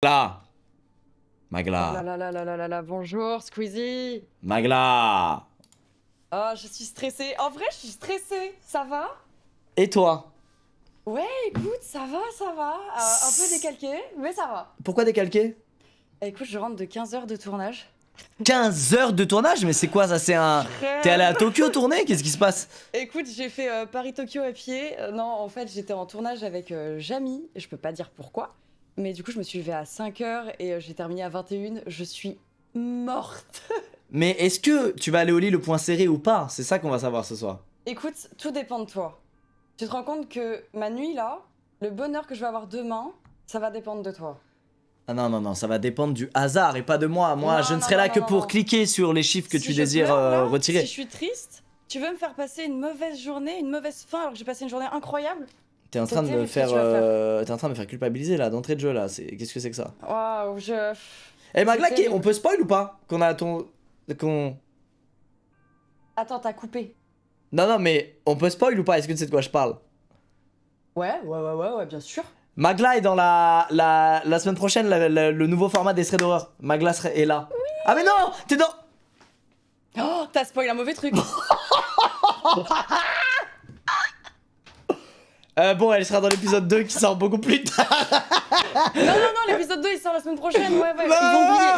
Magla. Oh là là là là là là là, bonjour Squeezie. Magla. Oh, je suis stressée. En vrai, je suis stressée. Ça va? Et toi? Ouais, écoute, ça va, ça va. Un peu décalqué, mais ça va. Pourquoi décalqué? Écoute, je rentre de 15 heures de tournage. 15 heures de tournage? Mais c'est quoi ça? C'est un... T'es allé à Tokyo tourner? Qu'est-ce qui se passe? Écoute, j'ai fait Paris-Tokyo à pied. Non, en fait, j'étais en tournage avec Jamy. Je peux pas dire pourquoi. Mais du coup, je me suis levée à 5 heures et j'ai terminé à 21. Je suis morte. Mais est-ce que tu vas aller au lit le point serré ou pas? C'est ça qu'on va savoir ce soir. Écoute, tout dépend de toi. Tu te rends compte que ma nuit là, le bonheur que je vais avoir demain, ça va dépendre de toi. Ah non, non, non, ça va dépendre du hasard et pas de moi. Moi, Non, je ne non, serai non, là non, que non, pour non. cliquer sur les chiffres que Si tu je désires pleure, là, retirer. Si je suis triste, tu veux me faire passer une mauvaise journée, une mauvaise fin alors que j'ai passé une journée incroyable? T'es en train de C'est me terrible ce que faire, tu vas faire. t'es en train de me faire culpabiliser là, d'entrée de jeu là. Qu'est-ce que c'est que ça? Waouh, je. Eh Magla, C'est terrible. on peut spoil ou pas? Qu'on a ton, qu'on. Attends, t'as coupé. Non, non, mais on peut spoil ou pas? Est-ce que tu sais de quoi je parle? Ouais, bien sûr. Magla est dans la semaine prochaine, le nouveau format des threads d'horreur. Magla est là. Ah mais non, t'es dans... Oh, t'as spoilé un mauvais truc. Bon, elle sera dans l'épisode 2 qui sort beaucoup plus tard. Non, l'épisode 2 il sort la semaine prochaine. Ouais.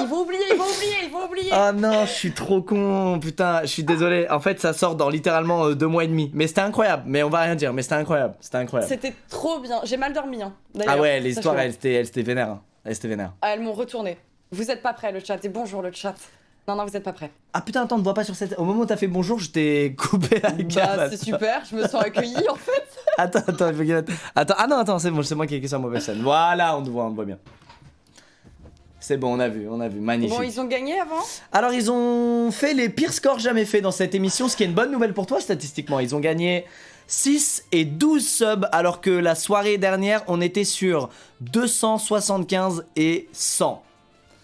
Ils vont oublier. Ah non, je suis trop con, putain, je suis désolé. En fait, ça sort dans littéralement 2 mois et demi. Mais c'était incroyable, mais on va rien dire, mais c'était incroyable, c'était incroyable. C'était trop bien. J'ai mal dormi, hein. D'ailleurs, Ah ouais, les histoires, sache-le. elles étaient vénères. Hein. Elles étaient vénères. Ah, elles m'ont retourné. Vous êtes pas prêts, le chat. Et bonjour, le chat. Non, vous êtes pas prêts. Ah putain, attends, ne vois pas sur cette... Au moment où t'as fait bonjour, je t'ai coupé la gamme. Bah, c'est super, je me sens accueillie en fait. Attends, il faut qu'il mette... Attends, ah non, attends, c'est bon, c'est moi qui ai cliqué sur la mauvaise scène. Voilà, on te voit bien. C'est bon, on a vu, magnifique. Bon, ils ont gagné avant? Alors, ils ont fait les pires scores jamais faits dans cette émission, ce qui est une bonne nouvelle pour toi statistiquement. Ils ont gagné 6 et 12 subs, alors que la soirée dernière, on était sur 275 et 100.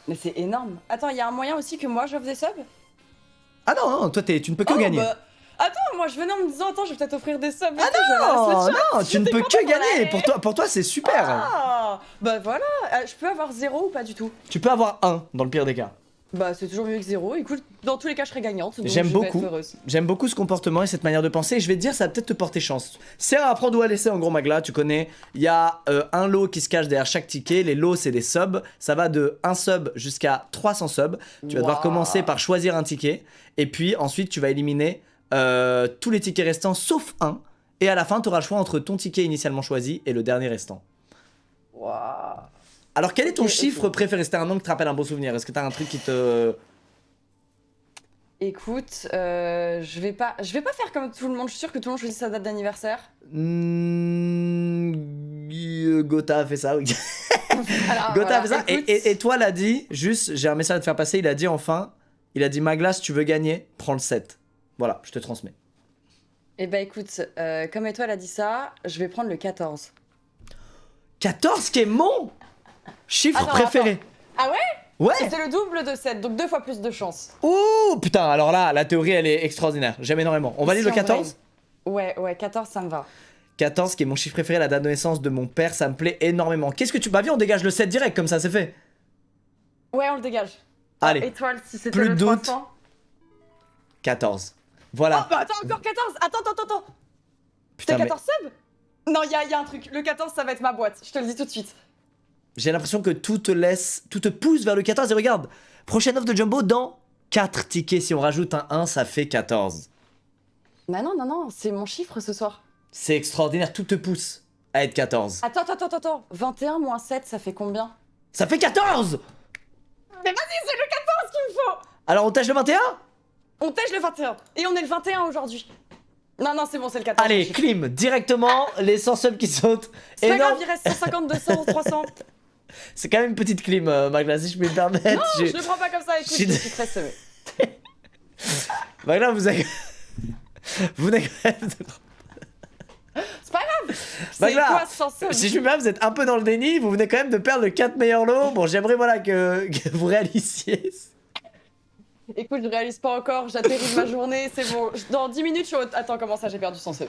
Mais c'est énorme. Attends, il y a un moyen aussi que moi je faisais sub? Ah non, non, toi, tu ne peux que gagner. Bah... Attends, moi je venais en me disant, attends, je vais peut-être offrir des subs. Ah non, non, tu ne peux que gagner. Pour toi, c'est super. Ah, bah voilà, je peux avoir 0 ou pas du tout? Tu peux avoir 1 dans le pire des cas. Bah c'est toujours mieux que 0. Écoute, dans tous les cas, je serai gagnante. Donc J'aime je vais beaucoup. être heureuse. J'aime beaucoup ce comportement et cette manière de penser. Et je vais te dire, ça va peut-être te porter chance. C'est à apprendre ou à laisser en gros, Magla. Tu connais. Il y a un lot qui se cache derrière chaque ticket. Les lots, c'est des subs. Ça va de 1 sub jusqu'à 300 subs. Tu vas devoir commencer par choisir un ticket. Et puis ensuite, tu vas éliminer tous les tickets restants sauf un. Et à la fin, tu auras le choix entre ton ticket initialement choisi et le dernier restant. Waouh. Alors, quel est ton chiffre préféré? C'était un nom qui te rappelle un beau souvenir. Est-ce que t'as un truc qui te... Écoute, je vais pas faire comme tout le monde. Je suis sûre que tout le monde choisit sa date d'anniversaire. Gotha a fait ça, oui. Alors, Gotha a fait voilà, ça. écoute. Et toi, l'a dit, juste, j'ai un message à te faire passer. Il a dit enfin, il a dit Magla, si tu veux gagner, prends le 7. Voilà, je te transmets. Eh bah écoute, comme Étoile a dit ça, je vais prendre le 14. 14 qui est mon chiffre Attends, préféré. Ah ouais? Ouais. C'était le double de 7, donc 2 fois plus de chance. Ouh, putain, alors là, la théorie, elle est extraordinaire. J'aime énormément. On valide Si le on 14? Ouais, 14, ça me va. 14 qui est mon chiffre préféré, la date de naissance de mon père, ça me plaît énormément. Qu'est-ce que tu... Bah viens, on dégage le 7 direct, comme ça, c'est fait. Ouais, on le dégage. Allez. Étoile, si c'était Plus le de doute. 300. 14. Voilà. Oh bah attends, encore 14. Attends. Putain, T'as mais 14 subs? Non, y a un truc. Le 14, ça va être ma boîte. Je te le dis tout de suite. j'ai l'impression que tout te pousse vers le 14. Et regarde, prochaine offre de Jumbo dans 4 tickets. Si on rajoute un 1, ça fait 14. Bah non, c'est mon chiffre ce soir. C'est extraordinaire, tout te pousse à être 14. Attends. 21 moins 7, ça fait combien? Ça fait 14! Mais vas-y, c'est le 14 qu'il me faut! Alors on tâche le 21? On tèche le 21. Et on est le 21 aujourd'hui. Non, c'est bon, c'est le 14. Allez, mon chiffre. clim, directement, les 100 subs qui sautent. C'est pas Énorme. grave, il reste 150, 200, 300. C'est quand même une petite clim, Magla, si je peux me permettre. Non, je le prends pas comme ça, écoute, je suis très semée. Magla, vous avez... vous n'avez quand même... C'est pas grave. C'est Magla, quoi ce chanceux? si je peux me permettre, vous êtes un peu dans le déni, vous venez quand même de perdre le 4 meilleurs lots. Bon, j'aimerais voilà que vous réalisiez. Écoute, je réalise pas encore, j'atterris de ma journée, c'est bon. Dans 10 minutes, je suis au... Attends, comment ça, j'ai perdu 100 subs?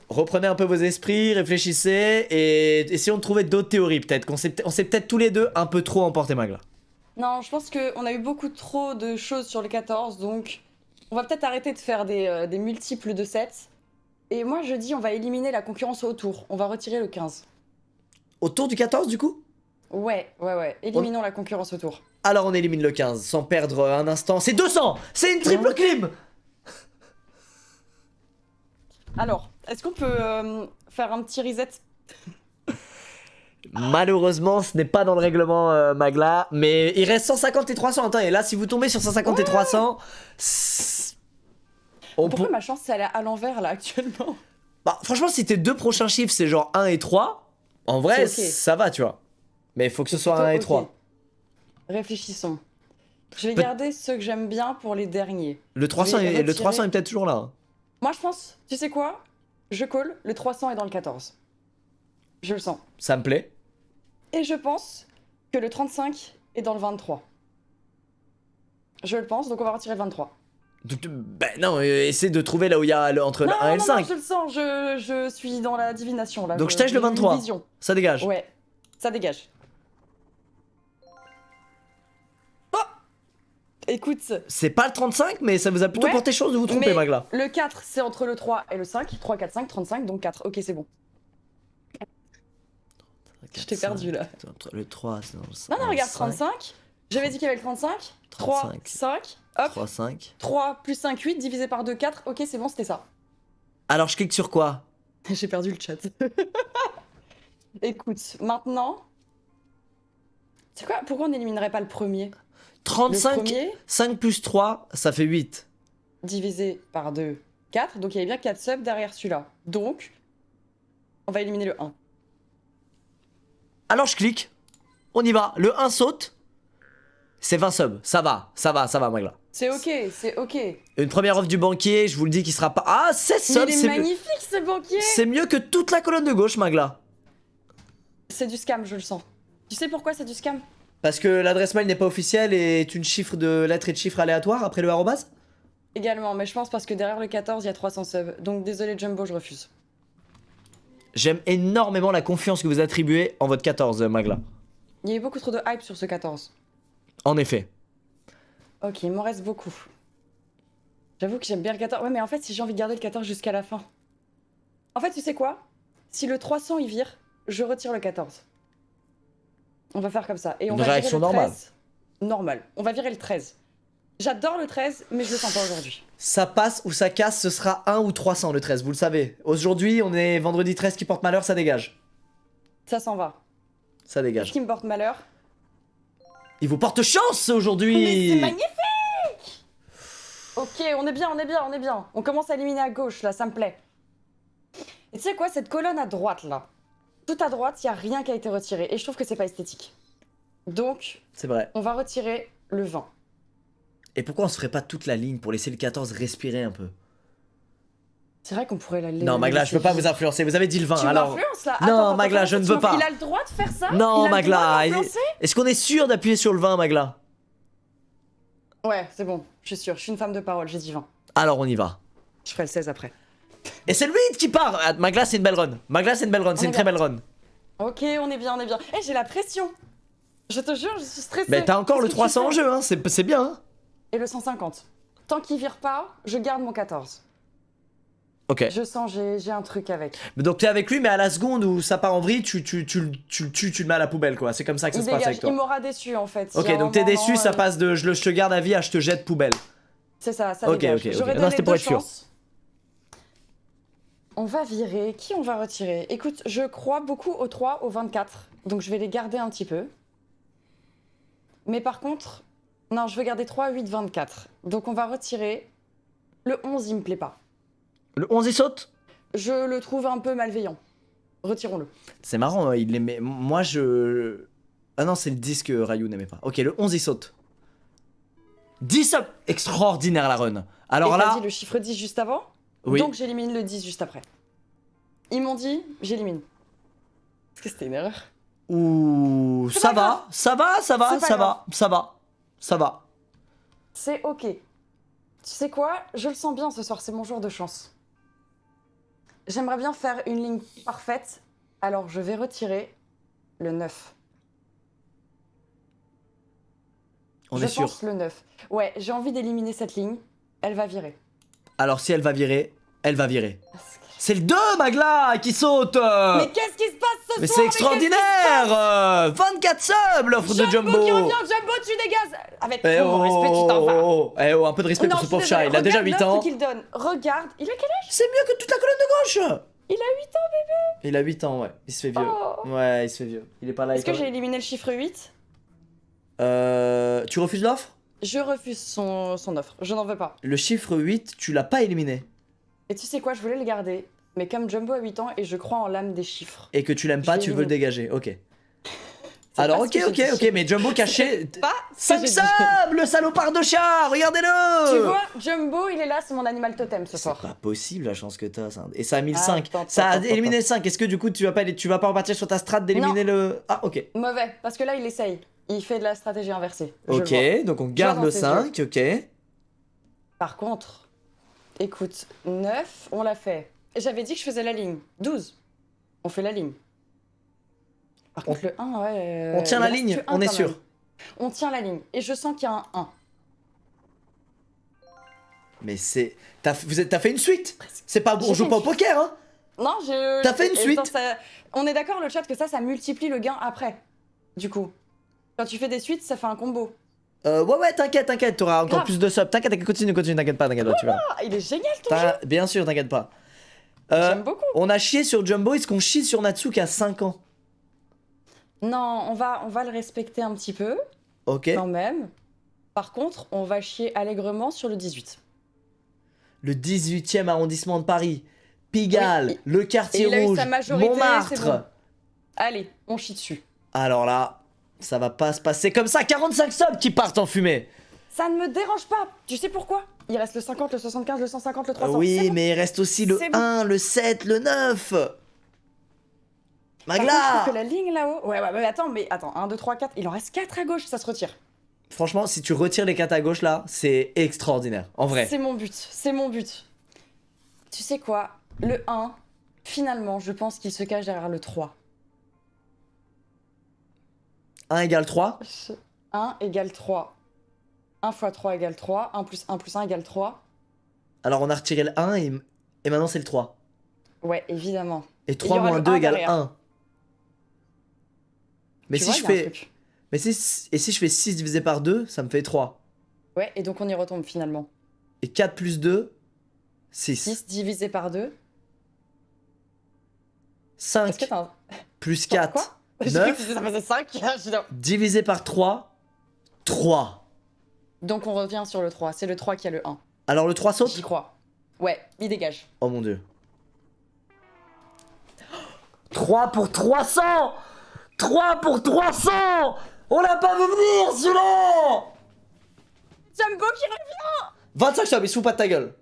reprenez un peu vos esprits, réfléchissez et essayons de trouver d'autres théories peut-être. On s'est peut-être tous les deux un peu trop emporté Magla. Non, je pense qu'on a eu beaucoup trop de choses sur le 14, donc on va peut-être arrêter de faire des multiples de 7. Et moi, je dis, on va éliminer la concurrence autour. On va retirer le 15. Autour du 14 du coup? Ouais. Éliminons la concurrence autour. Alors on élimine le 15 sans perdre un instant. C'est 200. C'est une triple clim. Alors, est-ce qu'on peut faire un petit reset? Malheureusement, ce n'est pas dans le règlement Magla, mais il reste 150 et 300. Attends, et là, si vous tombez sur 150 et 300, Pourquoi ma chance, c'est à l'envers là actuellement? Bah, franchement, si tes deux prochains chiffres, c'est genre 1 et 3, en vrai, Okay. ça va, tu vois. Mais il faut que ce soit 1 et 3. Réfléchissons. Je vais garder ceux que j'aime bien pour les derniers. Le 300 est peut-être toujours là. Hein. Moi, je pense, tu sais quoi? Je call, le 300 est dans le 14. Je le sens. Ça me plaît. Et je pense que le 35 est dans le 23. Je le pense, donc on va retirer le 23. Ben non, essaie de trouver là où il y a entre le 1 et le 5. Non, je le sens, je suis dans la divination là. Donc je tèche le 23. Ça dégage. Ouais, ça dégage. Oh, écoute. C'est pas le 35, mais ça vous a plutôt porté chance de vous tromper, Magla. Le 4, c'est entre le 3 et le 5. 3, 4, 5, 35, donc 4. Ok, c'est bon. 4, je t'ai perdu là. Le 3, c'est dans le 5. Non, regarde, 35. J'avais dit qu'il y avait le 35. 3, 5. Hop. 3, 5. 3 plus 5, 8, divisé par 2, 4. Ok, c'est bon, c'était ça. Alors, je clique sur quoi? J'ai perdu le chat. Écoute, maintenant... C'est quoi? Pourquoi on n'éliminerait pas le premier? 35, le premier, 5 plus 3, ça fait 8. Divisé par 2, 4. Donc il y avait bien 4 subs derrière celui-là. Donc, on va éliminer le 1. Alors, je clique. On y va. Le 1 saute. C'est 20 subs. Ça va, Magla. C'est ok, c'est ok. Une première offre du banquier, je vous le dis qu'il sera pas... Ah, 16 subs, il est magnifique ce banquier. C'est mieux que toute la colonne de gauche, Magla. C'est du scam, je le sens. Tu sais pourquoi c'est du scam? Parce que l'adresse mail n'est pas officielle et est une chiffre de lettres et de chiffres aléatoires après le arrobase. Également, mais je pense parce que derrière le 14, il y a 300 subs. Donc désolé Jumbo, je refuse. J'aime énormément la confiance que vous attribuez en votre 14, Magla. Il y a eu beaucoup trop de hype sur ce 14. En effet. Ok, il m'en reste beaucoup. J'avoue que j'aime bien le 14. Ouais, mais en fait, si j'ai envie de garder le 14 jusqu'à la fin. En fait, tu sais quoi? Si le 300 il vire, je retire le 14. On va faire comme ça. Et on Une va réaction virer le 13. normale. Normal. On va virer le 13. J'adore le 13, mais je le sens pas aujourd'hui. Ça passe ou ça casse, ce sera 1 ou 300 le 13, vous le savez. Aujourd'hui, on est vendredi 13 qui porte malheur, ça dégage. Ça s'en va. Ça dégage. Ce qui me porte malheur. Il vous porte chance aujourd'hui. Mais c'est magnifique. Ok, on est bien, on est bien, on est bien. On commence à éliminer à gauche, là, ça me plaît. Et tu sais quoi, cette colonne à droite, là. Tout à droite, il n'y a rien qui a été retiré. Et je trouve que c'est pas esthétique. Donc, c'est vrai. On va retirer le 20. Et pourquoi on se ferait pas toute la ligne pour laisser le 14 respirer un peu? C'est vrai qu'on pourrait la laisser. Non, Magla, je peux pas vous influencer. Vous avez dit le 20, tu alors. m'influences là. Non, attends, Magla, je ne veux pas. Il a le droit de faire ça? Non, Magla. Est-ce Est-ce qu'on est sûr d'appuyer sur le 20, Magla? Ouais, c'est bon. Je suis sûre. Je suis une femme de parole. J'ai dit 20. Alors, on y va. Je ferai le 16 après. Et c'est le 8 qui part. Ah, Magla, c'est une belle run. Magla, c'est une belle run. C'est une très belle run. Ok, on est bien, on est bien. Eh, j'ai la pression. Je te jure, je suis stressée. Mais t'as encore le 300 en jeu, hein. C'est bien, hein. Et le 150. Tant qu'il vire pas, je garde mon 14. Ok. Je sens, j'ai un truc avec. Donc t'es avec lui, mais à la seconde où ça part en vrille, tu le mets à la poubelle, quoi. C'est comme ça que ça se passe avec toi. Il m'aura déçu, en fait. Ok, donc t'es déçu, ça passe de je te garde à vie à je te jette poubelle. C'est ça, ça dégage. Ok. J'aurais Non, donné c'était pour 2 être sûr. chances. On va virer. Qui on va retirer? Écoute, je crois beaucoup au 3, au 24. Donc je vais les garder un petit peu. Mais par contre, non, je veux garder 3, 8, 24. Donc on va retirer. Le 11, il me plaît pas. Le 11 il saute? Je le trouve un peu malveillant. Retirons-le. C'est marrant, il l'aimait. Moi je. Ah non, c'est le 10 que Ryu n'aimait pas. Ok, le 11 il saute. 10 up. Extraordinaire la run. Alors et là. t'as dit le chiffre 10 juste avant? Oui. Donc j'élimine le 10 juste après. Ils m'ont dit, j'élimine. Est-ce que c'était une erreur? Ouh. Ça va. C'est ok. Tu sais quoi? Je le sens bien ce soir, c'est mon jour de chance. J'aimerais bien faire une ligne parfaite. Alors, je vais retirer le 9. On Je est sûr. pense le 9. Ouais, j'ai envie d'éliminer cette ligne. Elle va virer. Alors si elle va virer, elle va virer. C'est le 2, Magla, qui saute Mais qu'est-ce qui se passe ce Mais soir? c'est extraordinaire 24 subs, l'offre de Jumbo Qui revient, Jumbo, tu dégages. Avec Eh tout mon respect, tu t'en vas. Eh oh, un peu de respect Non, pour ce je suis pauvre chat, désolée. il a déjà 8 Regarde ans. l'offre qu'il donne. Regarde, il a quel âge? C'est mieux que toute la colonne de gauche. Il a 8 ans. Il a 8 ans, ouais. Il se fait vieux. Oh. Ouais, il se fait vieux. Il est pas là. Est-ce que j'ai éliminé le chiffre 8? Tu refuses l'offre? Je refuse son offre. Je n'en veux pas. Le chiffre 8, tu l'as pas éliminé. Et tu sais quoi, je voulais le garder. Mais comme Jumbo a 8 ans et je crois en l'âme des chiffres. Et que tu l'aimes pas, Je tu veux le l'élimine. dégager. Ok. C'est Alors, pas ok, ce que j'ai dit. mais Jumbo caché. Pas ce que 5 j'ai dit. subs, le salopard de chat, regardez-le. Tu vois, Jumbo, il est là, c'est mon animal totem ce C'est soir. pas possible la chance que t'as, ça. Et ça a mis le 5. Attends, Ça a attends, éliminé le 5. Est-ce que du coup tu vas pas repartir sur ta strat d'éliminer le. Ah, ok. Mauvais, parce que là, il essaye. Il fait de la stratégie inversée. Je le vois. Ok, donc on garde dans le ses 5, ok. Par contre, écoute, 9, on l'a fait. Et j'avais dit que je faisais la ligne. 12, on fait la ligne. Par contre, le 1, ouais. On tient il la reste ligne, que un on est quand sûr. même. On tient la ligne. Et je sens qu'il y a un 1. Mais c'est. T'as fait une suite. C'est pas. On J'ai joue fait pas au une poker, hein. Non, je. T'as fait une et suite. dans on est d'accord, le chat, que ça multiplie le gain après. Du coup. Quand tu fais des suites, ça fait un combo. Ouais, t'inquiète, t'auras encore Grave. plus de subs. T'inquiète, continue, t'inquiète pas, tu verras. Ah, il est génial ton jeu. Bien sûr, t'inquiète pas. J'aime beaucoup. On a chié sur Jumbo, est-ce qu'on chie sur Natsu qui a 5 ans? Non, on va le respecter un petit peu, Ok. quand même. Par contre, on va chier allègrement sur le 18. Le 18e arrondissement de Paris. Pigalle, Oui, le quartier et il a eu rouge, sa majorité, Montmartre. c'est bon. Allez, on chie dessus. Alors là, ça va pas se passer comme ça. 45 subs qui partent en fumée. Ça ne me dérange pas. Tu sais pourquoi? Il reste le 50, le 75, le 150, le 300. Oui, c'est bon. mais il reste aussi le C'est bon. 1, le 7, le 9. Par contre, je trouve Magla. que la ligne là-haut... Ouais, mais attends, 1, 2, 3, 4, il en reste 4 à gauche, ça se retire. Franchement, si tu retires les 4 à gauche là, c'est extraordinaire. En vrai. C'est mon but. Tu sais quoi? Le 1, finalement, je pense qu'il se cache derrière le 3. 1 égale 3. 1 égale 3. 1 fois 3 égale 3. 1 plus 1 plus 1 égale 3. Alors on a retiré le 1 et maintenant c'est le 3. Ouais, évidemment. Et il 3 y aura moins le 2 1 égale derrière. 1. Mais Tu si vois, je il y a un fais. truc. Mais si je fais 6 divisé par 2, ça me fait 3. Ouais, et donc on y retombe finalement. Et 4 plus 2, 6. 6 divisé par 2. 5 Est-ce que t'as un... plus Quoi 4, J'ai cru 9. que ça faisait 5. Divisé par 3, 3. Donc on revient sur le 3. C'est le 3 qui a le 1. Alors le 3 J'y saute. crois. Ouais, il dégage. Oh mon dieu. 3 pour 300. 3 pour 300. On l'a pas vu venir celui-là. Jumbo qui revient. 25 subs, il se fout pas de ta gueule.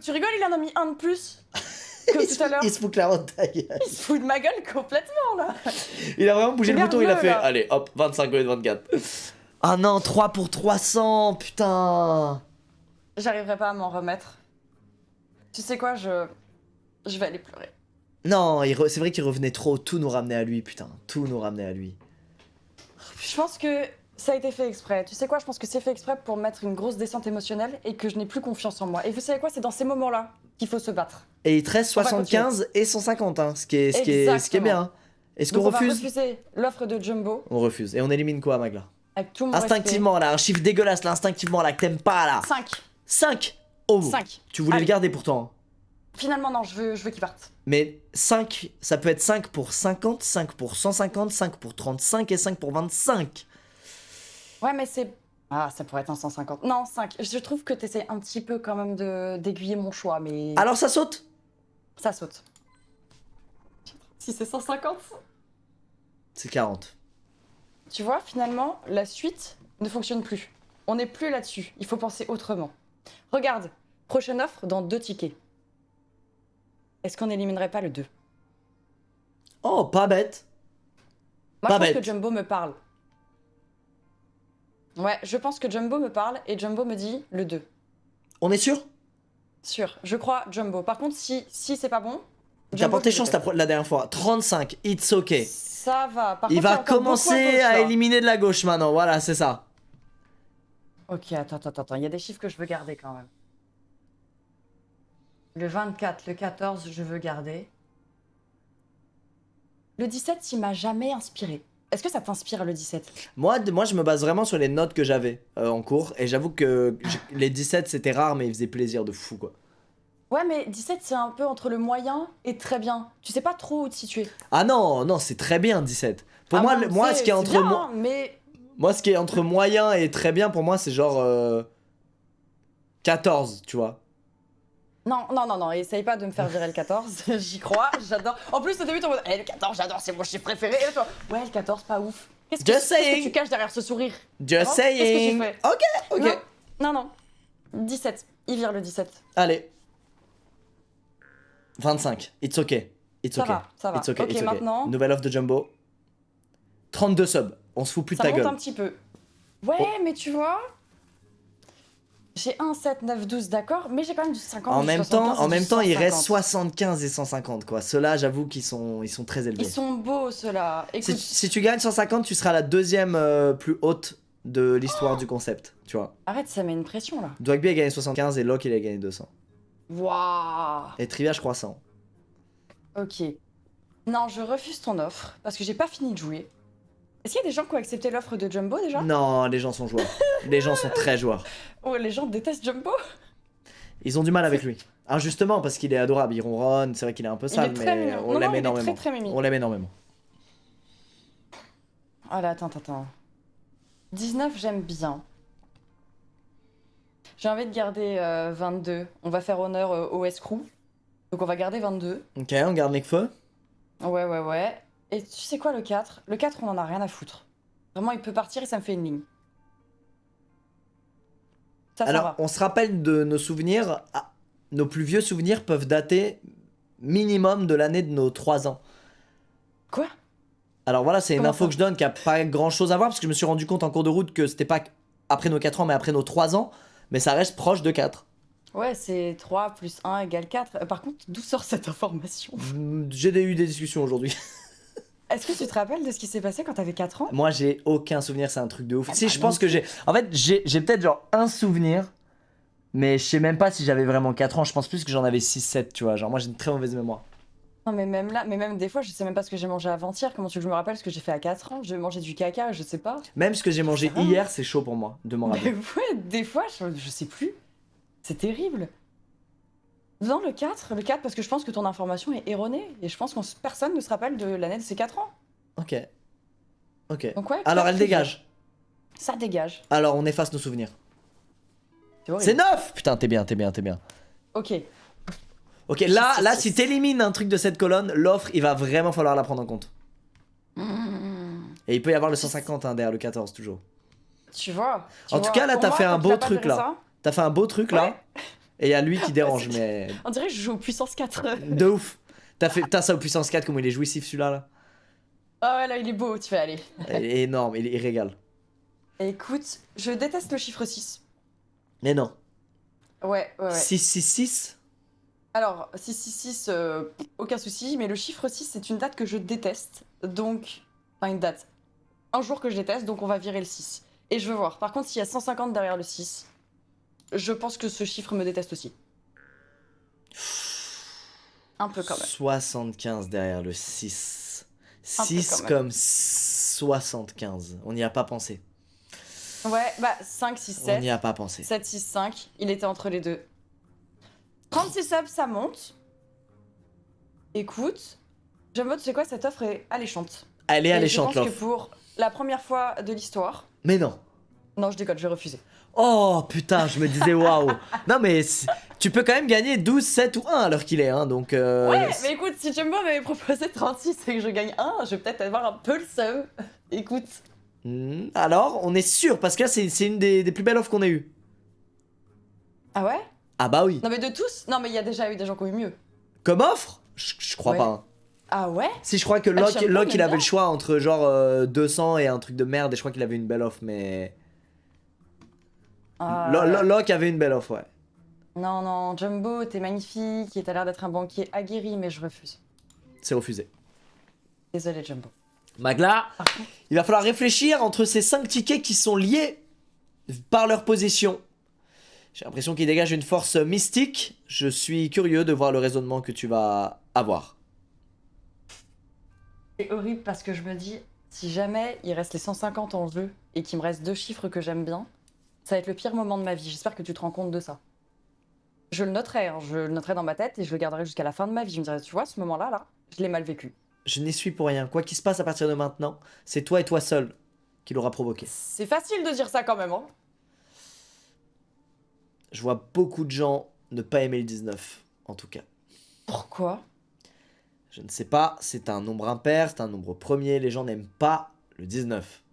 Tu rigoles, il en a mis un de plus que tout à l'heure. Il se fout clairement de ta gueule. Il se fout de ma gueule complètement là. Il a vraiment bougé le C'est bouton, il a nerveux, fait là. allez hop, 25 au lieu de 24. Ah non, 3 pour 300, putain. J'arriverai pas à m'en remettre. Tu sais quoi, je vais aller pleurer. Non, c'est vrai qu'il revenait trop, tout nous ramenait à lui, putain, tout nous ramenait à lui. Je pense que ça a été fait exprès. Tu sais quoi, je pense que c'est fait exprès pour mettre une grosse descente émotionnelle et que je n'ai plus confiance en moi. Et vous savez quoi, c'est dans ces moments-là qu'il faut se battre. Et il te reste On va 75 et 150, hein, ce qui est bien. Hein. Est-ce qu'on Donc on va refuse? refuser l'offre de Jumbo On refuse. Et on élimine quoi, Magla? avec tout mon Instinctivement, là, un chiffre dégueulasse, là, instinctivement, là, que t'aimes pas, là. 5. 5. Oh, 5. tu voulais Allez. le garder pourtant. Finalement, non, je veux qu'il parte. Mais 5, ça peut être 5 pour 50, 5 pour 150, 5 pour 35 et 5 pour 25. Ouais, mais c'est... Ah, ça pourrait être un 150. Non, 5. Je trouve que t'essaies un petit peu quand même d'aiguiller mon choix, mais... Alors ça saute? Ça saute. Si c'est 150... C'est 40. Tu vois, finalement, la suite ne fonctionne plus. On n'est plus là-dessus. Il faut penser autrement. Regarde, prochaine offre dans 2 tickets. Est-ce qu'on n'éliminerait pas le 2? Oh, pas bête. Moi, Pas je pense bête. que Jumbo me parle. Ouais, je pense que Jumbo me parle et Jumbo me dit le 2. On est sûr? Sûr. Je crois Jumbo. Par contre, si c'est pas bon. T'as Jumbo, porté je chance déteste. la dernière fois. 35, it's ok. Ça va. Par Il contre, y a va encore beaucoup commencer gauche, à là. éliminer de la gauche maintenant, voilà, c'est ça. Ok, attends. Il y a des chiffres que je veux garder quand même. Le 24, le 14, je veux garder. Le 17, il m'a jamais inspiré. Est-ce que ça t'inspire le 17? Moi, je me base vraiment sur les notes que j'avais en cours. Et j'avoue que les 17, c'était rare, mais ils faisaient plaisir de fou, quoi. Ouais, mais 17, c'est un peu entre le moyen et très bien. Tu sais pas trop où te situer. Ah non, non, c'est très bien, 17. Pour Ah moi, bon, moi, c'est- ce qui est c'est entre bien, moi. hein, mais Moi, ce qui est entre moyen et très bien, pour moi, c'est genre 14, tu vois. non, essaye pas de me faire virer le 14. J'y crois, j'adore. En plus, au début, t'es en mode, le 14, j'adore, c'est mon chiffre préféré. Et toi, ouais, le 14, pas ouf. Just Qu'est-ce que saying. tu caches derrière ce sourire? Just Hein? saying. Qu'est-ce que tu fais? Ok. Non. 17, il vire le 17. Allez. 25, it's ok. It's Ça ok. va, ça va. It's ok, Ok, it's ok. maintenant- Nouvelle offre de Jumbo. 32 subs. On se fout plus de Ça ta monte gueule. un petit peu. Ouais, Oh. mais tu vois, j'ai 1, 7, 9, 12, d'accord, mais j'ai quand même du 50. En du même 75 temps, et du il reste 150. 75 et 150 quoi. Ceux-là, j'avoue qu'ils sont très élevés. Ils sont beaux, ceux-là. Écoute, Si tu gagnes 150, tu seras la deuxième plus haute de l'histoire du concept, tu vois. arrête, ça met une pression, là. Dwagby a gagné 75 et Locke il a gagné 200. Waouh. Et Trivia, je crois 100. Ok. Non, je refuse ton offre, parce que j'ai pas fini de jouer. Est-ce qu'il y a des gens qui ont accepté l'offre de Jumbo, déjà? Non, les gens sont joueurs. Les gens sont très joueurs. Oh, les gens détestent Jumbo. Ils ont du mal avec lui. Injustement, parce qu'il est adorable. Il ronronne, c'est vrai qu'il est un peu Il est sale, très mais mignon. on Non, l'aime il est énormément. très mimi. On l'aime énormément. Ah là, attends. 19, j'aime bien. J'ai envie de garder 22. On va faire honneur au escroc. Donc on va garder 22. Ok, on garde les feux. Ouais. Et tu sais quoi, le 4? Le 4, on en a rien à foutre. Vraiment, il peut partir et ça me fait une ligne. Ça Alors, va. on se rappelle de nos souvenirs. Ah, nos plus vieux souvenirs peuvent dater minimum de l'année de nos 3 ans. Quoi? Alors voilà, c'est une Comment info ça? que je donne qui a pas grand chose à voir parce que je me suis rendu compte en cours de route que c'était pas après nos 4 ans mais après nos 3 ans. Mais ça reste proche de 4. Ouais, c'est 3 plus 1 égale 4. Par contre, d'où sort cette information? J'ai eu des discussions aujourd'hui. Est-ce que tu te rappelles de ce qui s'est passé quand t'avais 4 ans? Moi j'ai aucun souvenir, c'est un truc de ouf. Si bah je non pense que j'ai. En fait, j'ai peut-être genre un souvenir. Mais je sais même pas si j'avais vraiment 4 ans. Je pense plus que j'en avais 6-7, tu vois. Genre moi j'ai une très mauvaise mémoire. Non, mais même là, mais même des fois, je sais même pas ce que j'ai mangé avant-hier. Comment tu veux que je me rappelle ce que j'ai fait à 4 ans? Je mangeais du caca, je sais pas. Même ce que j'ai mangé C'est vrai. hier, c'est chaud pour moi de m'en Mais rappeler. ouais, des fois, je sais plus. C'est terrible. Dans le 4, parce que je pense que ton information est erronée. Et je pense que personne ne se rappelle de l'année de ses 4 ans. Ok. Ok. Donc ouais, Alors 4, elle dégage. Ça dégage. Alors on efface nos souvenirs. C'est horrible. C'est 9. Putain, t'es bien. Ok. Ok, là, si t'élimines un truc de cette colonne, l'offre, il va vraiment falloir la prendre en compte. Et il peut y avoir le 150 hein, derrière le 14, toujours. Tu vois. En tout cas, là, pour t'as moi, fait un quand beau il a pas truc, géré là. ça, T'as fait un beau truc, là. Et il y a lui qui dérange, mais... on dirait que je joue au puissance 4. De ouf. T'as ça au puissance 4, comme il est jouissif, celui-là, là. Ah ouais, là, il est beau, tu fais aller. Il est énorme, il régale. Écoute, je déteste le chiffre 6. Mais non. Ouais. 666. Alors, 666, aucun souci, mais le chiffre 6, c'est une date que je déteste. Donc, enfin une date. Un jour que je déteste, donc on va virer le 6. Et je veux voir. Par contre, s'il y a 150 derrière le 6, je pense que ce chiffre me déteste aussi. Un peu quand même. 75 derrière le 6. Un peu 6 quand même. comme 75. On n'y a pas pensé. Ouais, bah 5, 6, On 7. n'y a pas pensé. 7, 6, 5. Il était entre les deux. 36 subs, ça monte. Écoute, Jumbo, tu sais quoi, cette offre est alléchante. Elle est Et alléchante, je pense que l'offre. pour la première fois de l'histoire... Mais non. Non, je déconne, je vais refuser. Oh putain, je me disais waouh. Non mais tu peux quand même gagner 12, 7 ou 1 à l'heure qu'il est, hein, donc... Ouais, mais écoute, si Jumbo m'avait proposé 36 et que je gagne 1, je vais peut-être avoir un peu le seum. Écoute. Alors, on est sûr, parce que là, c'est une des plus belles offres qu'on ait eues. Ah ouais? Ah bah oui. Non mais de tous? Non mais il y a déjà eu des gens qui ont eu mieux. Comme offre, je crois Ouais. pas. Hein. Ah ouais? Si, je crois que Ah, Locke, Jumbo, Locke, il j'aime avait bien. le choix entre genre 200 et un truc de merde, et je crois qu'il avait une belle offre, mais... Ah, Locke avait une belle offre, ouais. Non, non, Jumbo, t'es magnifique et t'as l'air d'être un banquier aguerri, mais je refuse. C'est refusé. Désolé, Jumbo. Magla, Par contre, il va falloir réfléchir entre ces 5 tickets qui sont liés par leur position. J'ai l'impression qu'ils dégagent une force mystique. Je suis curieux de voir le raisonnement que tu vas avoir. c'est horrible parce que je me dis, si jamais il reste les 150 en jeu et qu'il me reste 2 chiffres que j'aime bien, ça va être le pire moment de ma vie. J'espère que tu te rends compte de ça. Je le noterai, hein, je le noterai dans ma tête et je le garderai jusqu'à la fin de ma vie. Je me dirai, tu vois, ce moment-là, là, je l'ai mal vécu. Je n'y suis pour rien. Quoi qu'il se passe à partir de maintenant, c'est toi et toi seul qui l'aura provoqué. C'est facile de dire ça quand même, hein. Je vois beaucoup de gens ne pas aimer le 19, en tout cas. Pourquoi? Je ne sais pas, c'est un nombre impair, c'est un nombre premier, les gens n'aiment pas le 19.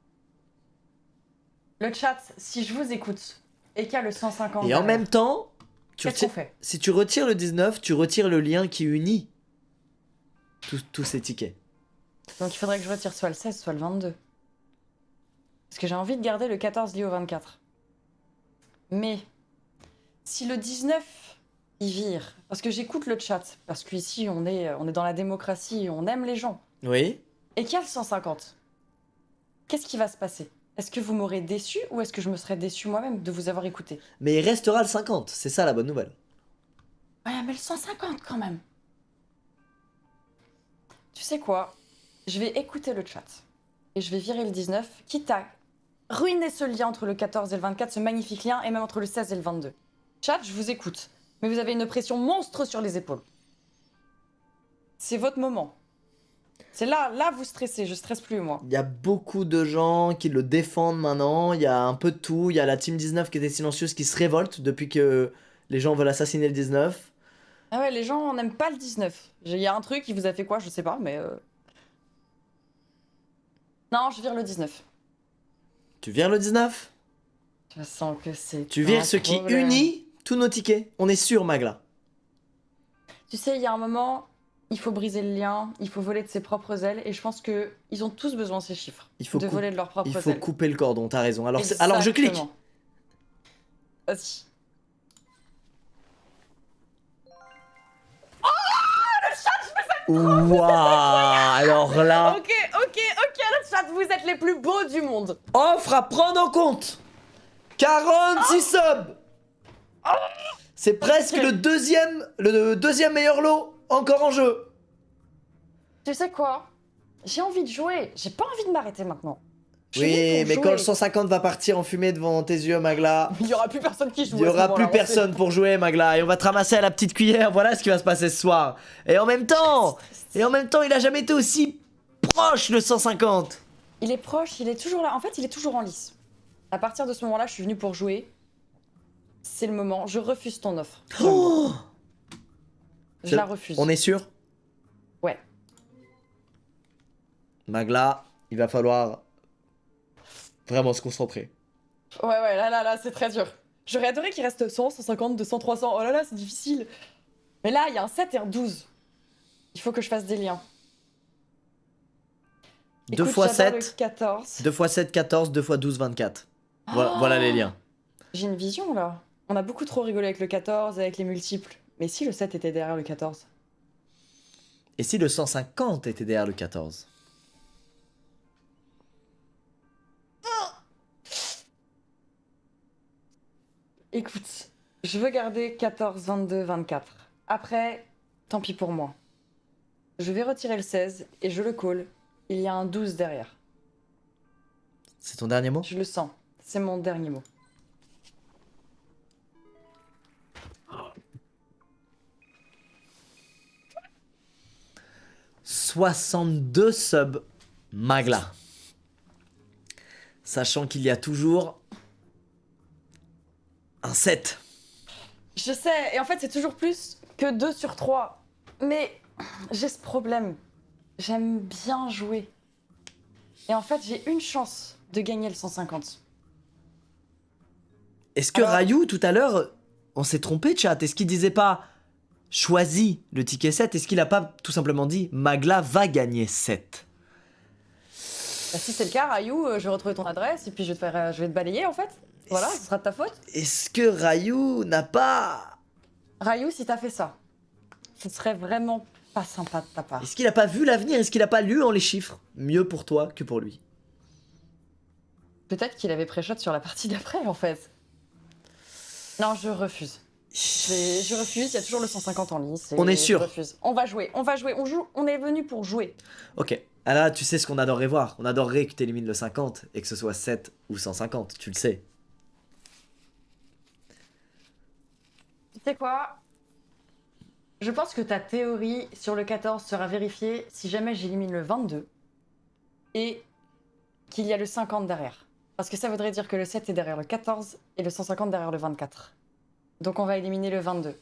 Le chat, si je vous écoute et qu'il y a le 150 Et en derrière, même temps, qu'est-ce qu'on fait? si tu retires le 19, tu retires le lien qui unit tous ces tickets. Donc il faudrait que je retire soit le 16, soit le 22. Parce que j'ai envie de garder le 14 lié au 24. Mais si le 19, il vire, parce que j'écoute le chat, parce qu'ici on est dans la démocratie, on aime les gens, Oui. et qu'il y a le 150, qu'est-ce qui va se passer? Est-ce que vous m'aurez déçu ou est-ce que je me serais déçu moi-même de vous avoir écouté? Mais il restera le 50, c'est ça la bonne nouvelle. Ouais, mais le 150 quand même. Tu sais quoi? Je vais écouter le chat. Et je vais virer le 19, quitte à ruiner ce lien entre le 14 et le 24, ce magnifique lien, et même entre le 16 et le 22. Chat, je vous écoute. Mais vous avez une pression monstre sur les épaules. C'est votre moment. C'est là vous stressez, je stresse plus moi. Il y a beaucoup de gens qui le défendent maintenant, il y a un peu de tout. Il y a la Team 19 qui était silencieuse qui se révolte depuis que les gens veulent assassiner le 19. Ah ouais, les gens n'aiment pas le 19. Il y a un truc qui vous a fait quoi, je sais pas, mais... Non, je vire le 19. Tu vires le 19? Je sens que c'est Tu un vires ce qui problème. unit tous nos tickets. On est sûr, Magla. Tu sais, il y a un moment, il faut briser le lien, il faut voler de ses propres ailes, et je pense que ils ont tous besoin de ces chiffres. Il faut de voler de leurs propres Il faut ailes. couper le cordon, t'as raison. Alors je clique. Exactement. Vas-y. Waouh. Alors là, Ok, le chat, vous êtes les plus beaux du monde. offre à prendre en compte. 46 subs. C'est presque le deuxième meilleur lot encore en jeu. Tu sais quoi? J'ai envie de jouer. J'ai pas envie de m'arrêter maintenant. Je suis Oui, venue pour mais jouer. quand le 150 va partir en fumée devant tes yeux, Magla, Il y aura plus personne qui joue. il y à ce aura moment-là, plus on sait. personne pour jouer, Magla, et on va te ramasser à la petite cuillère. Voilà ce qui va se passer ce soir. Et en même temps, il a jamais été aussi proche le 150. Il est proche, il est toujours là. En fait, il est toujours en lice. À partir de ce moment-là, je suis venue pour jouer. C'est le moment. Je refuse ton offre. Oh, Je la refuse. on est sûr? Ouais. Magla, il va falloir vraiment se concentrer. Ouais, là, c'est très dur. J'aurais adoré qu'il reste 100, 150, 200, 300. Oh là là, c'est difficile. Mais là, il y a un 7 et un 12. Il faut que je fasse des liens. 2 Écoute, x j'adore 7, le 14. 2 x 7, 14, 2 x 12, 24. Voilà les liens. J'ai une vision là. On a beaucoup trop rigolé avec le 14 et avec les multiples. Mais si le 7 était derrière le 14? Et si le 150 était derrière le 14? Écoute, je veux garder 14, 22, 24. Après, tant pis pour moi. Je vais retirer le 16 et je le call. Il y a un 12 derrière. C'est ton dernier mot? Je le sens. C'est mon dernier mot. « 62 subs Magla. Sachant qu'il y a toujours un 7. Je sais, et en fait, c'est toujours plus que 2 sur 3. Mais j'ai ce problème. J'aime bien jouer. Et en fait, j'ai une chance de gagner le 150. Est-ce que Alors- Rayou, tout à l'heure, on s'est trompé, chat? Est-ce qu'il disait pas choisis le ticket 7? Est-ce qu'il a pas tout simplement dit Magla va gagner 7? Bah, si c'est le cas, Rayou, je vais retrouver ton adresse et puis je vais te balayer en fait. Voilà, ce sera de ta faute. Est-ce que Rayou n'a pas Rayou, si t'as fait ça, ce serait vraiment pas sympa de ta part. Est-ce qu'il a pas vu l'avenir? Est-ce qu'il a pas lu en les chiffres? Mieux pour toi que pour lui. Peut-être qu'il avait pré-shot sur la partie d'après, en fait. Non, je refuse. Je refuse, il y a toujours le 150 en lice. On est sûr. Je refuse. On va jouer, on joue, on est venu pour jouer. Ok. Ah là, tu sais ce qu'on adorerait voir. On adorerait que tu élimines le 50 et que ce soit 7 ou 150. Tu le sais. Tu sais quoi? Je pense que ta théorie sur le 14 sera vérifiée si jamais j'élimine le 22 et qu'il y a le 50 derrière. Parce que ça voudrait dire que le 7 est derrière le 14 et le 150 derrière le 24. Donc on va éliminer le 22.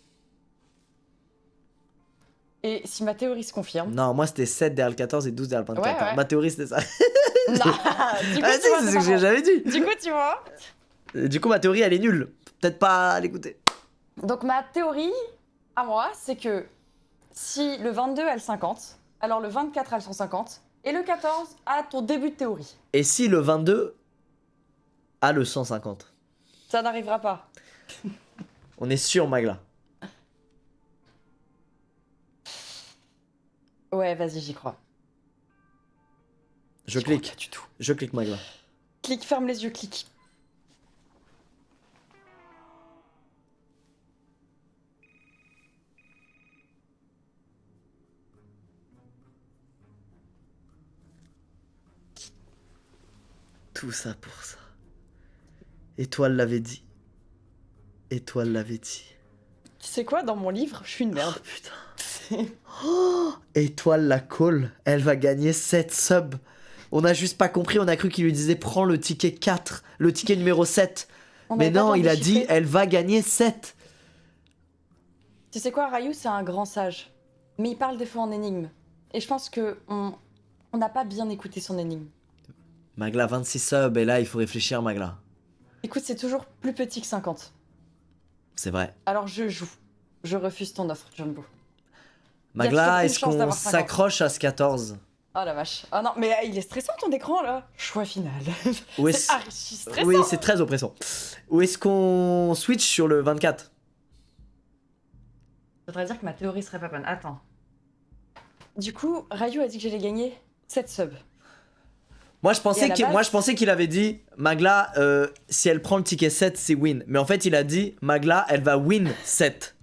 Et si ma théorie se confirme... Non, moi c'était 7 derrière le 14 et 12 derrière le 24. Ouais, ouais. Ma théorie c'était ça. Non. Du coup, Ah, tu si, vois, c'est ce que marrant. j'avais dit. Du coup, tu vois. Du coup, ma théorie elle est nulle. Peut-être pas à l'écouter. Donc ma théorie, à moi, c'est que si le 22 a le 50, alors le 24 a le 150, et le 14 a ton début de théorie. Et si le 22 a le 150? Ça n'arrivera pas. On est sûr, Magla. Ouais, vas-y, j'y crois. Je J'y crois clique. pas du tout. Je clique, Magla. Clique, ferme les yeux, clique. Tout ça pour ça. Étoile l'avait dit. Étoile l'avait dit. Tu sais quoi, dans mon livre, je suis une merde. Oh putain. Oh, Étoile la call. Elle va gagner 7 subs. On a juste pas compris. On a cru qu'il lui disait prends le ticket 4. Le ticket numéro 7. On Mais avait pas non, le il temps a de dit déchiffrer. elle va gagner 7. Tu sais quoi, Rayou, c'est un grand sage. Mais il parle des fois en énigme. Et je pense que on n'a pas bien écouté son énigme. Magla 26 subs. Et là, il faut réfléchir, Magla. Écoute, c'est toujours plus petit que 50. C'est vrai. Alors je joue. Je refuse ton offre, Jumbo. Magla, toujours une est-ce chance qu'on d'avoir 50. s'accroche à ce 14? Oh la vache. Ah non, mais il est stressant ton écran là. Choix final. Ou C'est est-ce... archi stressant. Oui, c'est très oppressant. Ou est-ce qu'on switch sur le 24? Ça voudrait dire que ma théorie serait pas bonne. Attends. Du coup, Rayou a dit que j'allais gagner 7 subs. Moi je pensais Et à la qu'il base- moi, je pensais qu'il avait dit Magla, si elle prend le ticket 7, c'est win. Mais en fait, il a dit Magla, elle va win 7.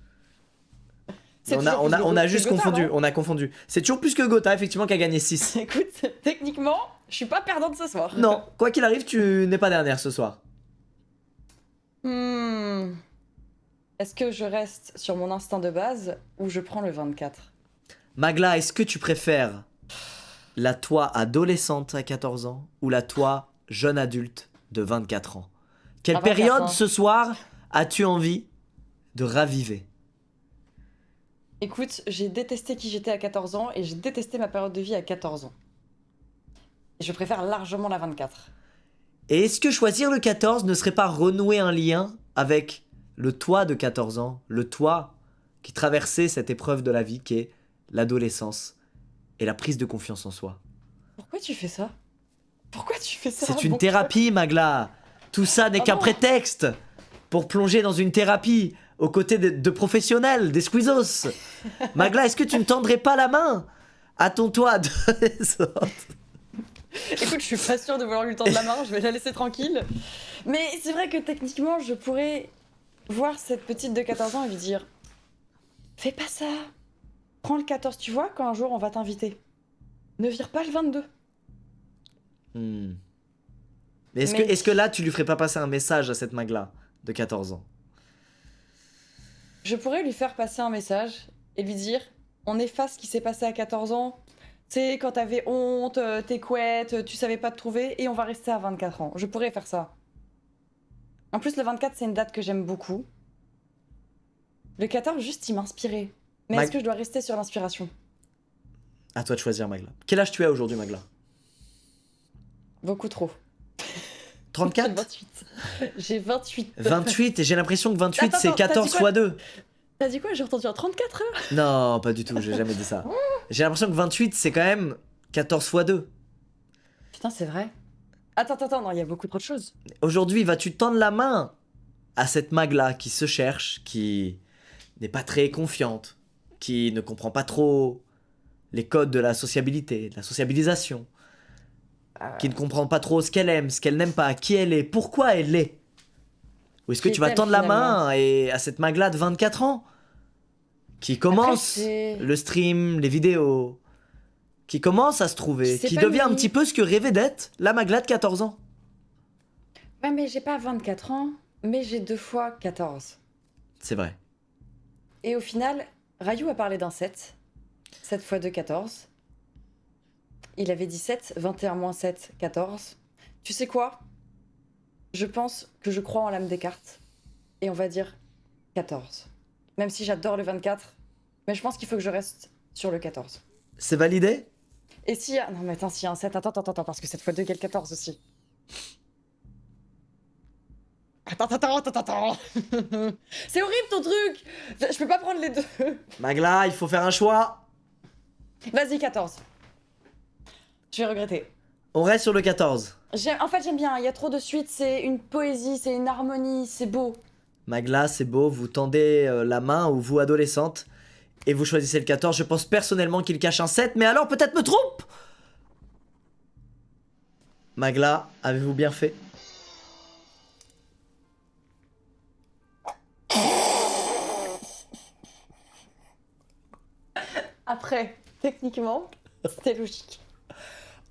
C'est On a, toujours on plus a, de on a Gotha, juste non confondu, on a confondu. C'est toujours plus que Gotha, effectivement, qui a gagné 6. Écoute, techniquement, je suis pas perdante ce soir. Non, quoi qu'il arrive, tu n'es pas dernière ce soir. Est-ce que je reste sur mon instinct de base ou je prends le 24? Magla, est-ce que tu préfères la toi adolescente à 14 ans ou la toi jeune adulte de 24 ans? Quelle À 24 période ans. ce soir as-tu envie de raviver? Écoute, j'ai détesté qui j'étais à 14 ans et j'ai détesté ma période de vie à 14 ans. Et je préfère largement la 24. Et est-ce que choisir le 14 ne serait pas renouer un lien avec le toi de 14 ans, le toi qui traversait cette épreuve de la vie qui est l'adolescence et la prise de confiance en soi? Pourquoi tu fais ça? Pourquoi tu fais ça? C'est une mon thérapie, Magla. Tout ça n'est Oh qu'un non. prétexte pour plonger dans une thérapie aux côtés de professionnels, des squeezos. Magla, est-ce que tu ne tendrais pas la main à ton toi adolescente? cœur Écoute, je suis pas sûre de vouloir lui tendre la main, je vais la laisser tranquille. Mais c'est vrai que techniquement, je pourrais voir cette petite de 14 ans et lui dire fais pas ça. Prends le 14, tu vois, quand un jour on va t'inviter. Ne vire pas le 22. Hmm. Mais est-ce Mais- que, est-ce que là, tu lui ferais pas passer un message à cette Magla de 14 ans? Je pourrais lui faire passer un message et lui dire on efface ce qui s'est passé à 14 ans. Tu sais, quand t'avais honte, t'es couette, tu savais pas te trouver, et on va rester à 24 ans. Je pourrais faire ça. En plus, le 24, c'est une date que j'aime beaucoup. Le 14, juste, il m'inspirait. Mais Mag- est-ce que je dois rester sur l'inspiration? À toi de choisir, Magla. Quel âge tu as aujourd'hui, Magla? Beaucoup trop. 34? 28. J'ai 28. 28, et j'ai l'impression que 28 Attends, c'est attends, t'as 14 dit quoi fois 2. T'as dit quoi? J'ai entendu un 34 heures? Non, pas du tout, j'ai jamais dit ça. J'ai l'impression que 28 c'est quand même 14 fois 2. Putain, c'est vrai. Attends, non, il y a beaucoup trop de choses. Aujourd'hui, vas-tu tendre la main à cette Magla qui se cherche, qui n'est pas très confiante, qui ne comprend pas trop les codes de la sociabilité, de la sociabilisation, qui ne comprend pas trop ce qu'elle aime, ce qu'elle n'aime pas, qui elle est, pourquoi elle est. Ou est-ce que Qui tu vas est-elle, tendre la finalement main à cette Magla de 24 ans qui commence c'est- le stream, les vidéos, qui commence à se trouver, Qui qui devient un s'épanouit. petit peu ce que rêvait d'être la Magla de 14 ans. Ouais, mais j'ai pas 24 ans, mais j'ai 2 fois 14. C'est vrai. Et au final, Rayou a parlé d'un 7. 7 fois 2, 14. Il avait dit 7, 21 moins 7, 14. Tu sais quoi? Je pense que je crois en l'âme des cartes. Et on va dire 14. Même si j'adore le 24. Mais je pense qu'il faut que je reste sur le 14. C'est validé? Et s'il y a... Non mais attends, s'il y a un 7, attends, parce que 7 fois 2 égale 14 aussi. Attends. C'est horrible ton truc. Je peux pas prendre les deux. Magla, il faut faire un choix. Vas-y, 14. Je vais regretter. On reste sur le 14. En fait, j'aime bien. Il y a trop de suites. C'est une poésie, c'est une harmonie, c'est beau. Magla, c'est beau, vous tendez la main, ou vous adolescente, et vous choisissez le 14. Je pense personnellement qu'il cache un 7, mais alors peut-être me trompe. Magla, avez-vous bien fait? Après, techniquement, c'était logique.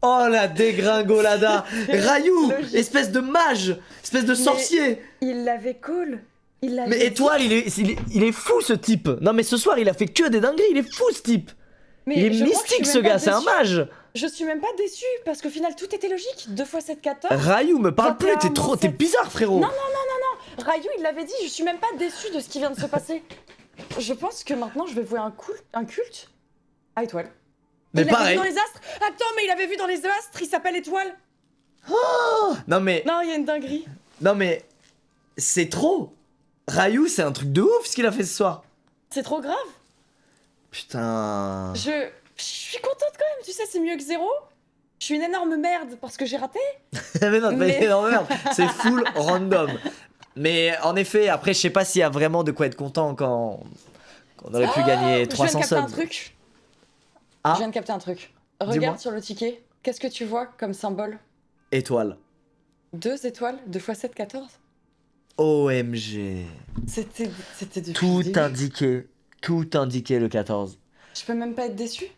Oh la dégringolada. Rayou, Logique. espèce de mage, espèce de sorcier. Il l'avait cool. Il l'avait Mais dit. Étoile, il est fou ce type. Non mais ce soir il a fait que des dingueries, il est fou ce type. Mais Il est je crois que je mystique suis ce même pas gars, c'est un déçue. mage. Je suis même pas déçue parce qu'au final tout était logique. 2 fois 7, 14. Rayou, me parle plus, 21 t'es bizarre frérot. Non, Rayou, il l'avait dit. Je suis même pas déçue de ce qui vient de se passer. Je pense que maintenant je vais vouer un culte à Étoile. Mais il l'avait pareil. vu dans les astres. Attends, mais il avait vu dans les astres. Il s'appelle Étoile. Non mais, Non, il y a une dinguerie. non mais, c'est trop. Rayou, c'est un truc de ouf ce qu'il a fait ce soir. C'est trop grave. Putain. Je suis contente quand même. Tu sais, c'est mieux que 0. Je suis une énorme merde parce que j'ai raté. Mais non, Mais- non, merde, c'est full random. Mais en effet, après, je sais pas s'il y a vraiment de quoi être content quand on aurait pu gagner Je viens de 300 capter un subs. truc. Ah. Je viens de capter un truc. Dis-moi. Regarde sur le ticket. Qu'est-ce que tu vois comme symbole? Étoile. 2 étoiles, 2 fois 7, 14. OMG. C'était depuis Tout le début. indiqué le 14. Je peux même pas être déçue.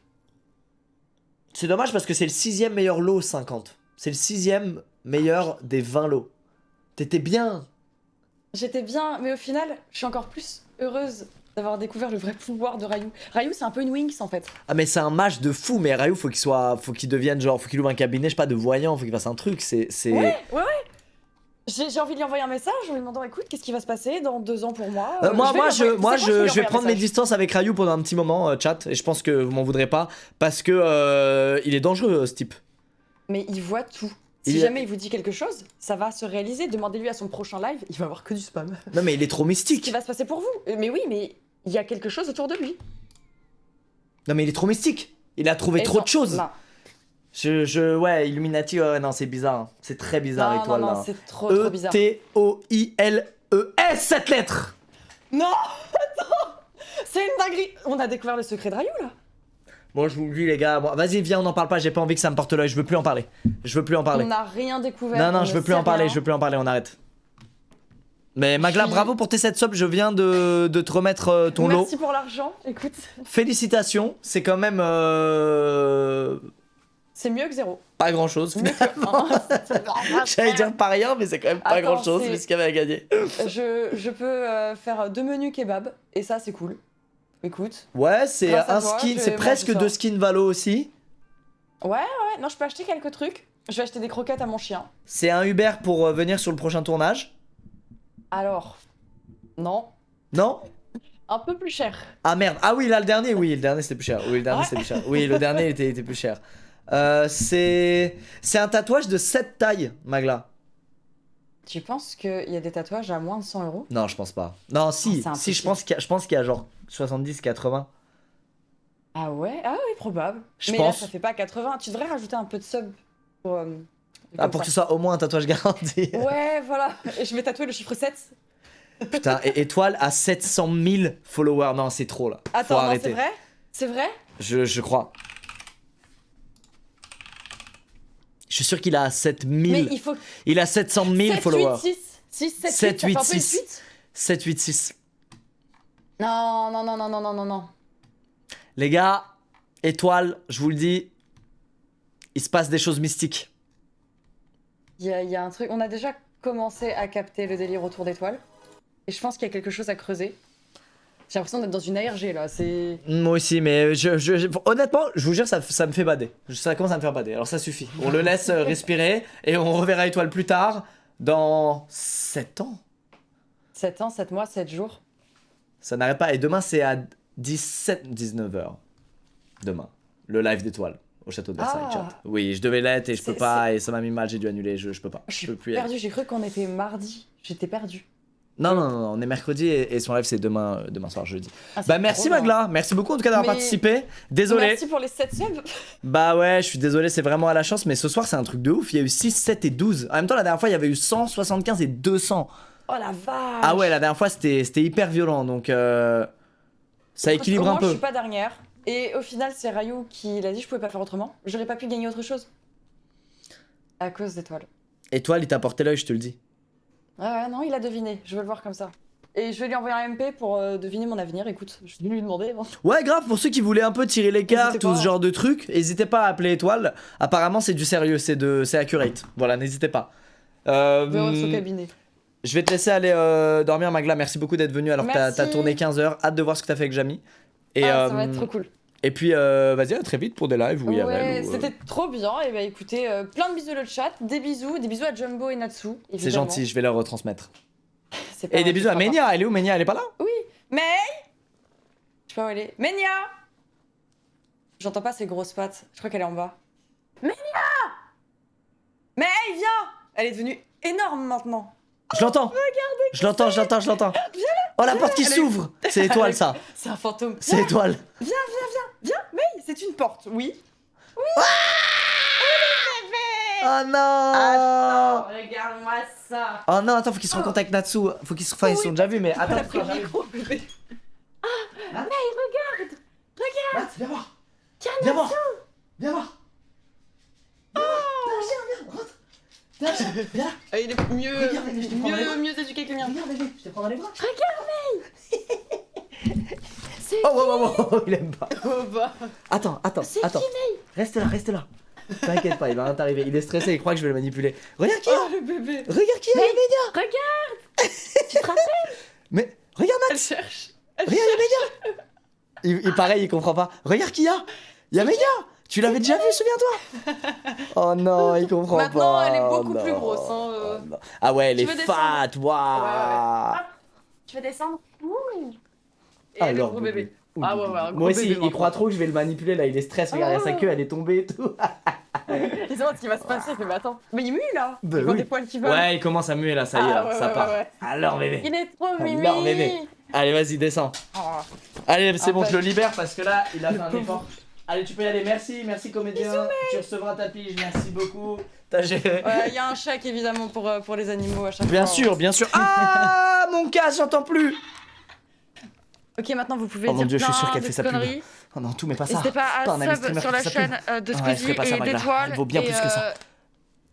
C'est dommage parce que c'est le 6ème meilleur lot 50. C'est le 6ème meilleur des 20 lots. T'étais bien. J'étais bien, mais au final, je suis encore plus heureuse d'avoir découvert le vrai pouvoir de Rayou. Rayou, c'est un peu une Winx en fait. Ah mais c'est un match de fou, mais Rayou faut qu'il devienne genre, faut qu'il ouvre un cabinet, je sais pas, de voyant, faut qu'il fasse un truc, c'est... Ouais. J'ai envie de lui envoyer un message en lui demandant écoute, qu'est-ce qui va se passer dans 2 ans pour moi Je vais prendre mes distances avec Rayou pendant un petit moment, chat, et je pense que vous m'en voudrez pas, parce que il est dangereux ce type. Mais il voit tout. Si Il- jamais il vous dit quelque chose, ça va se réaliser. Demandez-lui à son prochain live, il va avoir que du spam. Non mais il est trop Ce mystique. qui va se passer pour vous. Mais oui, mais il y a quelque chose autour de lui. Non mais il est trop mystique. Il a trouvé Et trop non, de choses. Non, Ouais, Illuminati, ouais, non, c'est bizarre. Hein. C'est très bizarre, non, Étoile, non, là. c'est trop bizarre. E-T-O-I-L-E-S, cette lettre. Non, attends, c'est une dinguerie. On a découvert le secret de Rayou là. Bon, je vous le dis, les gars. Bon, vas-y, viens, on en parle pas. J'ai pas envie que ça me porte l'œil. Je veux plus en parler. On n'a rien découvert. Non, on je ne veux plus sait en parler. rien. Je veux plus en parler. On arrête. Mais Magla, suis- bravo pour tes 7 subs. Je viens de te remettre ton lot. Merci pour l'argent. Écoute, Félicitations. C'est quand même c'est mieux que 0. pas grand chose. Mieux que 1. J'allais dire pas rien, mais c'est quand même pas Attends, grand chose c'est- vu ce qu'il y avait à gagner. Je peux faire 2 menus kebab et ça c'est cool. Écoute. Ouais, c'est Grâce à un toi, skin. je C'est vais presque manger ça. 2 skins Valo aussi. Ouais, non, je peux acheter quelques trucs. Je vais acheter des croquettes à mon chien. C'est un Uber pour venir sur le prochain tournage. Alors, non, Non? un peu plus cher. Ah merde. Ah oui, là le dernier, oui, le dernier c'était plus cher. Oui, le dernier Ouais. c'était plus cher. Oui, le dernier était plus cher. C'est un tatouage de 7 tailles, Magla. Tu penses qu'il y a des tatouages à moins de 100 €? Non, je pense pas. Non, si, c'est si, je impossible. pense qu'il y a genre 70, 80. Ah ouais? Ah oui, probable. Je Mais pense. là, ça fait pas 80. Tu devrais rajouter un peu de sub pour, Ah, comme pour que ça. ce soit au moins un tatouage garanti. Ouais, voilà. Et je vais tatouer le chiffre 7. Putain, et Étoile a 700 000 followers. Non, c'est trop là. Faut Attends, non, arrêter. c'est vrai? C'est vrai? Je crois. Je suis sûr qu'il a 7000. Mais il faut... Il a 700 000 followers. 6, 7, 7, 8, 6. 6. 7, 8, 6. Non, non, non, non, non, non, non, non. Les gars, Étoile, je vous le dis, il se passe des choses mystiques. Il y a un truc... On a déjà commencé à capter le délire autour d'Étoile. Et je pense qu'il y a quelque chose à creuser. J'ai l'impression d'être dans une ARG là, c'est... Moi aussi, mais honnêtement, je vous jure, ça me fait bader. Ça commence à me faire bader, alors ça suffit. On le laisse respirer et on reverra Étoile plus tard, dans 7 ans. 7 ans, 7 mois, 7 jours. Ça n'arrête pas, et demain c'est à 19h. Demain, le live d'Étoile au château de Versailles, chat. Oui, je devais l'être et je peux pas, et ça m'a mis mal, j'ai dû annuler, je peux pas. Je suis peux plus y aller. perdue, j'ai cru qu'on était mardi. J'étais perdue. Non, on est mercredi et son live c'est demain soir, jeudi. Ah, c'est Bah merci trop bien. Magla, merci beaucoup en tout cas d'avoir Mais- participé. Désolé. Merci pour les 7 subs. Bah ouais, je suis désolé, c'est vraiment à la chance, mais ce soir c'est un truc de ouf. Il y a eu 6, 7 et 12. En même temps, la dernière fois il y avait eu 100, 75 et 200. Oh la vache. Ah ouais, la dernière fois c'était hyper violent, donc ça équilibre Au moins, un peu. je suis pas dernière. Et au final, c'est Rayou qui l'a dit, je pouvais pas faire autrement. J'aurais pas pu gagner autre chose. À cause d'Étoile. Étoile, il t'a porté l'œil, je te le dis. Ouais, non, il a deviné. Je veux le voir comme ça. Et je vais lui envoyer un MP pour deviner mon avenir. Écoute, je vais lui demander. Bon. Ouais, grave, pour ceux qui voulaient un peu tirer les cartes N'hésitez ou pas. ce genre de trucs, n'hésitez pas à appeler Étoile. Apparemment, c'est du sérieux, c'est accurate. Voilà, n'hésitez pas. Vers son cabinet. Je vais te laisser aller dormir, Magla. Merci beaucoup d'être venu alors que t'as Merci. tourné 15 heures. Hâte de voir ce que t'as fait avec Jamy. Et, Ça va être trop cool. Et puis, vas-y, à très vite pour des lives ou Ouais, IRL. ou, c'était trop bien. Et bah écoutez, plein de bisous le chat, des bisous à Jumbo et Natsu. C'est Évidemment. gentil, je vais leur retransmettre. C'est pas Et des vrai, bisous à je crois Ménia. Elle est où, Ménia? Elle est pas là? pas. Oui, mais je sais pas où elle est. Ménia. J'entends pas ses grosses pattes. Je crois qu'elle est en bas. Ménia. Mais viens. Elle est devenue énorme maintenant. Je l'entends. Je l'entends. Oh, la porte qui Elle est- s'ouvre. C'est Étoile, ça. C'est un fantôme. C'est Étoile. Viens. Mais c'est une porte. Oui. Oh non. Regarde-moi ça. Oh non, attends, faut qu'ils se rencontrent avec Natsu. Faut qu'ils se... Enfin, ils se sont déjà vus, mais attends. Elle a pris le j'arrive. micro, bébé. Matt, viens voir. Tiens, Viens voir. Viens voir. Viens, rentre. Viens. Ah, il est mieux, Regarde, je te prends dans les bras. mieux éduqué que le mien. Regarde, bébé, je te prends dans les bras. C'est Oh, il aime pas. Oh bah. Attends. C'est Attends. Reste là. T'inquiète pas, il va rien t'arriver. Il est stressé, il croit que je vais le manipuler. Regarde qui y a. Oh le bébé. Regarde qui y a, Mais- Ménia. Regarde. Tu te rappelles? Mais regarde, Elle cherche. regarde, il y a Ménia. Il pareil, il comprend pas. Regarde qui y a. Il y a Ménia. Tu l'avais déjà vu, souviens-toi. Oh non, il comprend Maintenant, pas. elle est beaucoup Non. plus grosse, hein, Oh non. Ah ouais, elle Tu est veux fat. descendre? Waouh. Ouais. Tu veux descendre? Et Alors, le gros bébé. Ouh, Ah ouais, un gros Moi aussi, bébé, il maintenant. croit trop que je vais le manipuler là, il est stress, regarde, il y a sa queue, elle est tombée et tout. Il se demande ce qui va se passer. Il fait, mais attends. Mais il mue là. Bah Il voit oui. des poils qui volent. Ouais, il commence à muer là, ça y est, Ah, là, ouais, ça ouais, part. ouais. Alors bébé. Il est trop mimi. Alors bébé. Allez, vas-y, descends. Oh. Allez, c'est Ah bon, bah. je le libère parce que là, il a fait un pauvre. effort. Allez, tu peux y aller, merci comédien. Tu recevras ta pige, merci beaucoup. T'as géré. Il y a un chèque évidemment pour les animaux à chaque Bien fois. sûr, bien sûr. Ah, mon casque, j'entends plus. Ok, maintenant vous pouvez Oh mon dire Dieu, je suis sûr plein qu'elle de fait sa pub. conneries. Oh non, tout mais pas ça. N'hésitez pas Pas à un ami sub streamer sur qui la fait sa pub. chaîne de Ah, elle Squeezie ferait pas ça, et Magla. d'Étoile. Elle vaut bien et, plus que ça.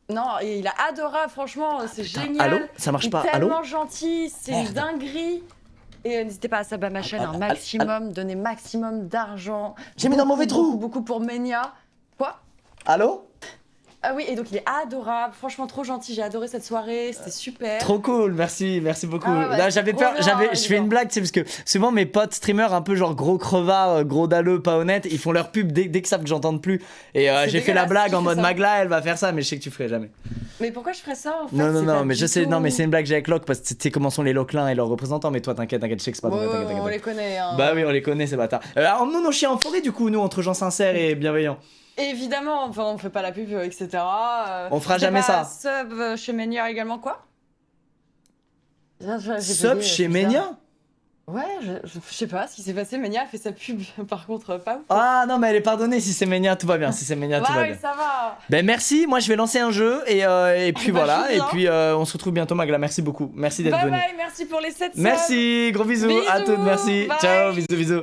Non, et il est adorable, franchement, c'est Putain, génial. allô, ça marche Il est pas. Allô. tellement gentil, c'est une Merde. dinguerie. Et n'hésitez pas à sub à ma chaîne un maximum, donnez maximum d'argent. J'ai mis dans le mauvais trou. Beaucoup pour Ménia. Quoi? Allô. Ah oui, et donc il est adorable, franchement trop gentil, j'ai adoré cette soirée, c'était super. Trop cool, merci beaucoup. Ah ouais, Là, j'avais trop peur, bien, je fais une blague, tu sais, parce que souvent mes potes streamers un peu genre gros crevard, gros dalleux, pas honnête, ils font leur pub dès qu'ils savent que j'entende plus. Et C'est j'ai fait la dégueulasse, blague tu en fais mode ça. Magla, elle va faire ça, mais je sais que tu ferais jamais. Mais pourquoi je ferais ça en fait? Non, C'est pas mais du je sais, tout- non, mais c'est une blague, j'ai avec Locke, parce que tu sais comment sont les Lockelins et leurs représentants, mais toi, t'inquiète, je sais que c'est pas ton Ouais, gars, t'inquiète. on les connaît. Hein. Bah oui, on les connaît, ces bâtards. Alors, nous, nos chiens en forêt, du coup, nous, entre gens sincères et bienveillants. Évidemment, enfin on fait pas la pub, etc. On fera n'hésitez jamais pas ça. à Sub chez Ménia également, quoi? Sub chez Ménia. Ouais, je sais pas ce qui s'est passé. Mania a fait sa pub, par contre, pas ouf. Ah non, mais elle est pardonnée, si c'est Ménia, tout va bien. Si c'est Ménia, tout Ouais, va oui, bien. ça va. Ben merci, moi je vais lancer un jeu et puis Bah, voilà. je Et viens. puis on se retrouve bientôt, Magla. Merci beaucoup. Merci d'être Bye venu. bye, merci pour les 7 subs. Merci, gros bisous, à Bisous, toutes, merci. bye. Ciao, bisous, bisous.